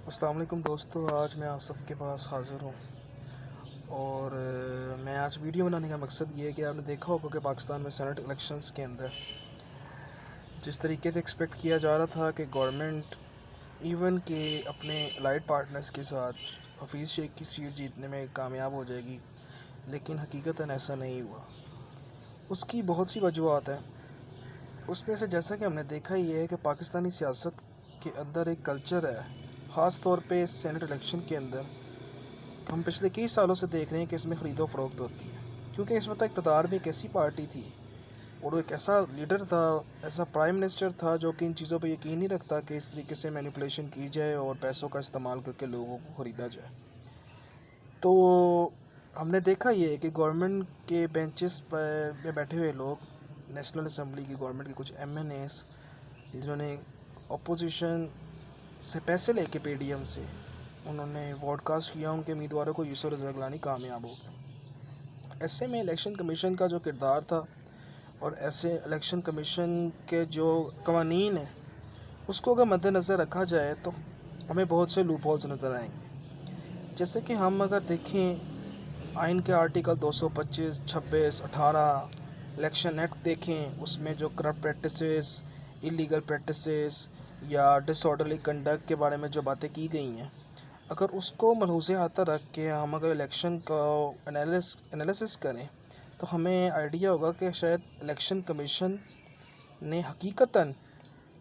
السلام علیکم دوستو، آج میں آپ سب کے پاس حاضر ہوں اور میں آج ویڈیو بنانے کا مقصد یہ ہے کہ آپ نے دیکھا ہوگا کہ پاکستان میں سینٹ الیکشنز کے اندر جس طریقے سے ایکسپیکٹ کیا جا رہا تھا کہ گورنمنٹ ایون کہ اپنے الائڈ پارٹنرز کے ساتھ حفیظ شیخ کی سیٹ جیتنے میں کامیاب ہو جائے گی، لیکن حقیقتاً ایسا نہیں ہوا۔ اس کی بہت سی وجوہات ہیں۔ اس میں سے جیسا کہ ہم نے دیکھا یہ ہے کہ پاکستانی سیاست کے اندر ایک کلچر ہے، خاص طور پہ سینٹ الیکشن کے اندر ہم پچھلے کئی سالوں سے دیکھ رہے ہیں کہ اس میں خرید و فروخت ہوتی ہے، کیونکہ اس وقت اقتدار میں ایک ایسی پارٹی تھی اور وہ ایک ایسا لیڈر تھا، ایسا پرائم منسٹر تھا جو کہ ان چیزوں پہ یقین نہیں رکھتا کہ اس طریقے سے مینیپولیشن کی جائے اور پیسوں کا استعمال کر کے لوگوں کو خریدا جائے۔ تو ہم نے دیکھا یہ کہ گورنمنٹ کے بینچز میں بیٹھے ہوئے لوگ، نیشنل اسمبلی کی گورنمنٹ کے کچھ ایم این ایز جنہوں نے اپوزیشن سے پیسے لے کے پی ڈی ایم سے انہوں نے ووٹ کاسٹ کیا، ان کے امیدواروں کو یوسف رضا گیلانی کامیاب ہو گئے۔ ایسے میں الیکشن کمیشن کا جو کردار تھا اور ایسے الیکشن کمیشن کے جو قوانین ہیں اس کو اگر مد نظر رکھا جائے تو ہمیں بہت سے لوپ ہولز نظر آئیں گے۔ جیسے کہ ہم اگر دیکھیں آئین کے آرٹیکل 225، 26، 18، الیکشن ایکٹ دیکھیں، اس میں جو کرپٹ پریکٹسز، اللیگل پریکٹسز یا ڈس آرڈرلی کنڈکٹ کے بارے میں جو باتیں کی گئی ہیں، اگر اس کو ملحوظ احاطہ رکھ کے ہم اگر الیکشن کا انالیسس کریں تو ہمیں آئیڈیا ہوگا کہ شاید الیکشن کمیشن نے حقیقتاً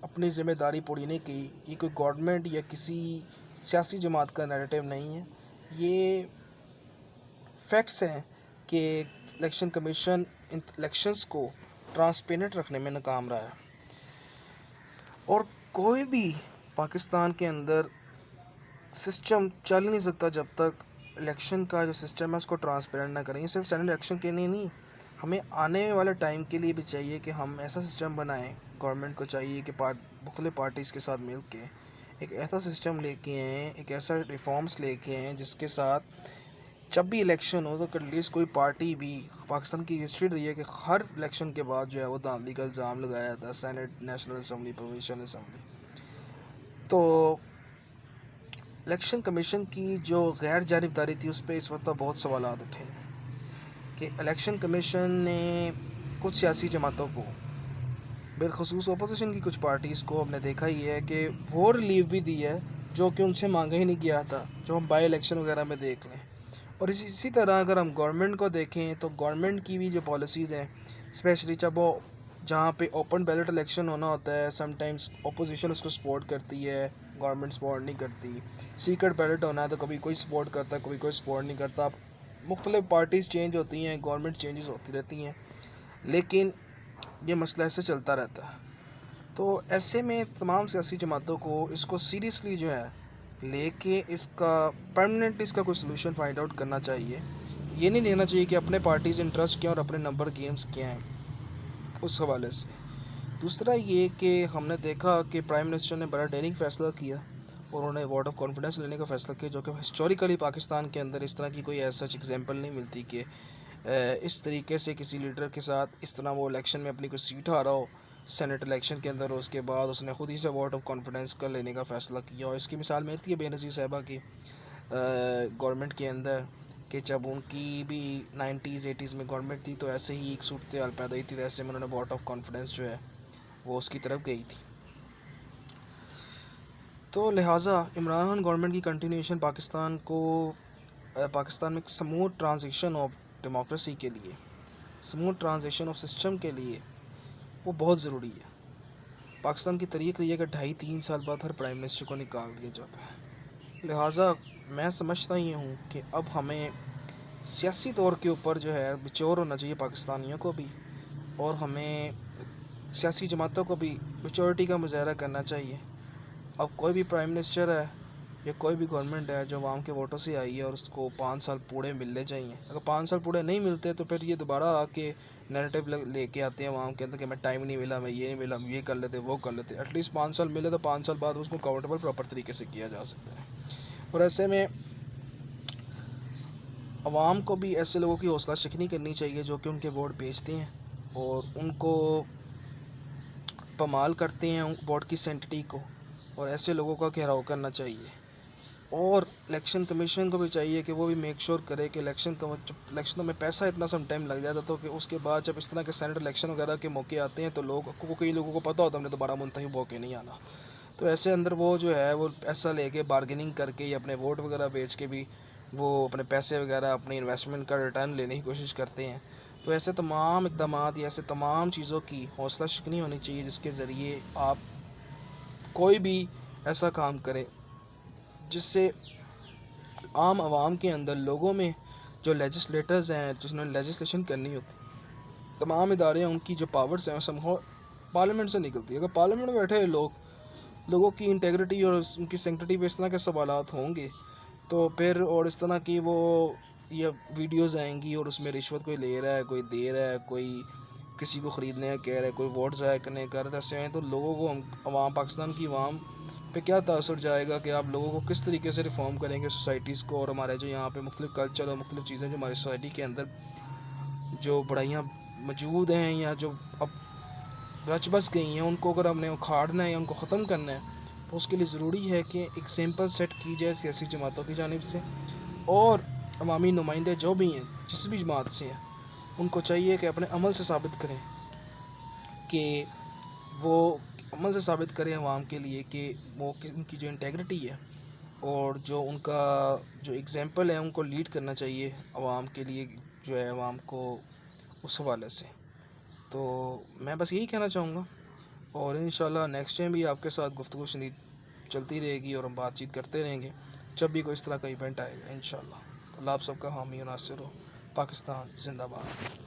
اپنی ذمہ داری پوری نہیں کی۔ یہ کوئی گورنمنٹ یا کسی سیاسی جماعت کا نیریٹو نہیں ہے، یہ فیکٹس ہیں کہ الیکشن کمیشن الیکشنز کو ٹرانسپیرنٹ رکھنے میں ناکام رہا ہے، اور کوئی بھی پاکستان کے اندر سسٹم چل نہیں سکتا جب تک الیکشن کا جو سسٹم ہے اس کو ٹرانسپیرنٹ نہ کریں۔ یہ صرف سینٹ الیکشن کے لیے نہیں، ہمیں آنے والے ٹائم کے لیے بھی چاہیے کہ ہم ایسا سسٹم بنائیں۔ گورنمنٹ کو چاہیے کہ مختلف پارٹیز کے ساتھ مل کے ایک ایسا سسٹم لے کے آئیں، ایک ایسا ریفارمز لے کے آئیں جس کے ساتھ جب بھی الیکشن ہو تو ایٹ لیسٹ کوئی پارٹی بھی، پاکستان کی ہسٹری رہی ہے کہ ہر الیکشن کے بعد جو ہے وہ دھاندلی کا الزام لگایا تھا، senate, national assembly, provincial assembly. تو الیکشن کمیشن کی جو غیر جانبداری تھی اس پہ اس وقت بہت سوالات اٹھے کہ الیکشن کمیشن نے کچھ سیاسی جماعتوں کو، بالخصوص اپوزیشن کی کچھ پارٹیز کو، ہم نے دیکھا ہی ہے کہ وہ ریلیف بھی دی ہے جو کہ ان سے مانگا ہی نہیں گیا تھا، جو ہم بائی الیکشن وغیرہ میں دیکھ لیں۔ اور اسی طرح اگر ہم گورنمنٹ کو دیکھیں تو گورنمنٹ کی بھی جو پالیسیز ہیں، اسپیشلی جب وہ جہاں پہ اوپن بیلٹ الیکشن ہونا ہوتا ہے، سم ٹائمز اپوزیشن اس کو سپورٹ کرتی ہے، گورنمنٹ سپورٹ نہیں کرتی۔ سیکرٹ بیلٹ ہونا ہے تو کبھی کوئی سپورٹ کرتا ہے، کبھی کوئی سپورٹ نہیں کرتا۔ مختلف پارٹیز چینج ہوتی ہیں، گورنمنٹ چینجز ہوتی رہتی ہیں، لیکن یہ مسئلہ ایسے چلتا رہتا ہے۔ تو ایسے میں تمام سیاسی جماعتوں کو اس کو سیریسلی جو ہے لے کے اس کا پرماننٹ اس کا کوئی سلوشن فائنڈ آؤٹ کرنا چاہیے۔ یہ نہیں دینا چاہیے کہ اپنے پارٹیز انٹرسٹ کیا اور اپنے نمبر گیمز کیا ہیں اس حوالے سے۔ دوسرا یہ کہ ہم نے دیکھا کہ پرائم منسٹر نے بڑا ڈیرنگ فیصلہ کیا اور انہوں نے ووٹ آف کانفیڈنس لینے کا فیصلہ کیا، جو کہ ہسٹوریکلی پاکستان کے اندر اس طرح کی کوئی ایسا ایگزامپل نہیں ملتی کہ اس طریقے سے کسی لیڈر کے ساتھ اس طرح وہ الیکشن میں اپنی کوئی سیٹ ہارا ہو سینٹ الیکشن کے اندر، اور اس کے بعد اس نے خود ہی سے ووٹ آف کانفیڈنس کا لینے کا فیصلہ کیا۔ اور اس کی مثال ملتی ہے بے نظیر صاحبہ کی گورنمنٹ کے اندر، کہ جب ان کی بھی 90s 80s میں گورنمنٹ تھی تو ایسے ہی ایک صورتحال پیدا ہوئی تھی، تو ایسے میں انہوں نے ووٹ آف کانفیڈنس جو ہے وہ اس کی طرف گئی تھی۔ تو لہٰذا عمران خان گورنمنٹ کی کنٹینیوشن پاکستان میں سموتھ ٹرانزیشن آف ڈیموکریسی کے لیے، سموتھ ٹرانزیشن آف سسٹم کے لیے وہ بہت ضروری ہے۔ پاکستان کی طریق رہی ہے کہ 2.5-3 سال بعد ہر پرائم منسٹر کو نکال دیا جاتا ہے۔ لہٰذا میں سمجھتا ہی ہوں کہ اب ہمیں سیاسی طور کے اوپر جو ہے میچور ہونا چاہیے پاکستانیوں کو بھی، اور ہمیں سیاسی جماعتوں کو بھی میچورٹی کا مظاہرہ کرنا چاہیے۔ اب کوئی بھی پرائم منسٹر ہے یا کوئی بھی گورنمنٹ ہے جو عوام کے ووٹوں سے آئی ہے اور اس کو 5 سال پورے ملنے چاہیے، اگر 5 سال پورے نہیں ملتے تو پھر یہ دوبارہ آ کے نیریٹو لے کے آتے ہیں عوام کے اندر کہ میں ٹائم نہیں ملا، میں یہ نہیں ملا، یہ کر لیتے، وہ کر لیتے۔ ایٹ لیسٹ 5 سال ملے تو 5 سال بعد اس کو اکاؤنٹیبل پراپر طریقے سے کیا جا سکتا ہے۔ اور ایسے میں عوام کو بھی ایسے لوگوں کی حوصلہ شکنی کرنی چاہیے جو کہ ان کے ووٹ بیچتے ہیں اور ان کو پامال کرتے ہیں ووٹ کی سینٹٹی کو، اور ایسے لوگوں کا گھیراؤ کرنا چاہیے۔ اور الیکشن کمیشن کو بھی چاہیے کہ وہ بھی میک شور کرے کہ الیکشنوں میں پیسہ اتنا سم ٹائم لگ جاتا تو کہ اس کے بعد جب اس طرح کے سینٹ الیکشن وغیرہ کے موقع آتے ہیں تو کئی لوگوں کو پتہ ہوتا ہے ہم نے دوبارہ منتخب ہو کے نہیں آنا، تو ایسے اندر وہ جو ہے وہ پیسہ لے کے بارگیننگ کر کے یا اپنے ووٹ وغیرہ بیچ کے بھی وہ اپنے پیسے وغیرہ اپنی انویسٹمنٹ کا ریٹرن لینے کی کوشش کرتے ہیں۔ تو ایسے تمام اقدامات یا ایسے تمام چیزوں کی حوصلہ شکنی ہونی چاہیے جس کے ذریعے آپ کوئی بھی ایسا کام کریں جس سے عام عوام کے اندر لوگوں میں جو لیجسلیٹرز ہیں جس نے لیجسلیشن کرنی ہوتی، تمام ادارے ہیں ان کی جو پاورز ہیں وہ پارلیمنٹ سے نکلتی ہے۔ اگر پارلیمنٹ میں بیٹھے لوگوں کی انٹیگریٹی اور ان کی سینکٹیٹی پہ اس طرح کے سوالات ہوں گے تو پھر اور اس طرح کی وہ یہ ویڈیوز آئیں گی اور اس میں رشوت کوئی لے رہا ہے، کوئی دے رہا ہے، کوئی کسی کو خریدنے کا کہہ رہا ہے، کوئی ووٹ ضائع کرنے کا ایسے ہیں، تو لوگوں کو عوام پاکستان کی عوام پہ کیا تاثر جائے گا کہ آپ لوگوں کو کس طریقے سے ریفارم کریں گے سوسائٹیز کو، اور ہمارے جو یہاں پہ مختلف کلچر اور مختلف چیزیں جو ہماری سوسائٹی کے اندر جو بڑائیاں موجود ہیں یا جو اب رچ بس گئی ہیں ان کو اگر ہم نے اکھاڑنا ہے یا ان کو ختم کرنا ہے تو اس کے لیے ضروری ہے کہ ایگزامپل سیٹ کی جائے سیاسی جماعتوں کی جانب سے، اور عوامی نمائندے جو بھی ہیں جس بھی جماعت سے ہیں ان کو چاہیے کہ اپنے عمل سے ثابت کریں کہ وہ عمل سے ثابت کریں عوام کے لیے کہ وہ ان کی جو انٹیگریٹی ہے اور جو ان کا جو ایگزامپل ہے ان کو لیڈ کرنا چاہیے عوام کے لیے جو ہے عوام کو اس حوالے سے۔ تو میں بس یہی کہنا چاہوں گا، اور انشاءاللہ نیکسٹ ٹائم بھی آپ کے ساتھ گفتگو شنید چلتی رہے گی اور ہم بات چیت کرتے رہیں گے جب بھی کوئی اس طرح کا ایونٹ آئے گا انشاءاللہ۔ اللہ آپ سب کا حامی و ناصر ہو۔ پاکستان زندہ باد۔